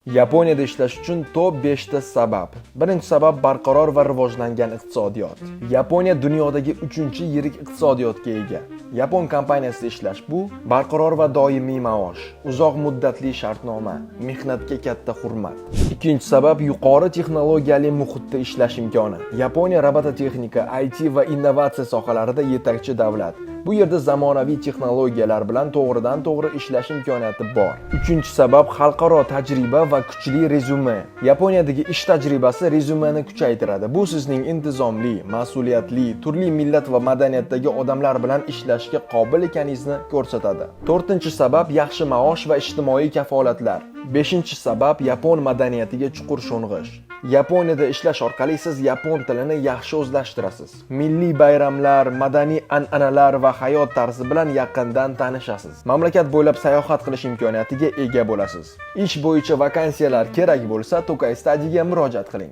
Yaponiyada ishlash uchun top 5 ta sabab. Birinchi sabab barqaror va rivojlangan iqtisodiyot. Yaponiya dunyodagi 3-yirik iqtisodiyotga ega. Yapon kompaniyasida ishlash bu barqaror va doimiy maosh, uzoq muddatli shartnoma, mehnatga katta hurmat. Ikkinchi sabab yuqori texnologiyali muhitda ishlash imkoni. Yaponiya robototexnika, IT va innovatsiya sohalarida yetakchi davlat. Bu yerda zamonaviy texnologiyalar bilan to'g'ridan-to'g'ri ishlash imkoniyati bor. Uchinchi sabab xalqaro tajriba va kuchli rezyume. Yaponiyadagi ish tajribasi rezyumeni kuchaytiradi. Bu sizning intizomli, mas'uliyatli, turli millat va madaniyatdagi odamlar bilan ishlashga qobil ekaningizni ko'rsatadi. To'rtinchi sabab yaxshi maosh va ijtimoiy kafolatlar. Beshinchi sabab yapon madaniyatiga chuqur sho'ng'ish. Yaponiyada ishlash orqali siz yapon tilini yaxshi o'zlashtirasiz. Milliy bayramlar, madaniy an'analar va hayot tarzi bilan yaqindan tanishasiz. Mamlakat bo'ylab sayohat qilish imkoniyatiga ega bo'lasiz. Ish bo'yicha vakansiyalar kerak bo'lsa, Tokay Study'ga murojaat qiling.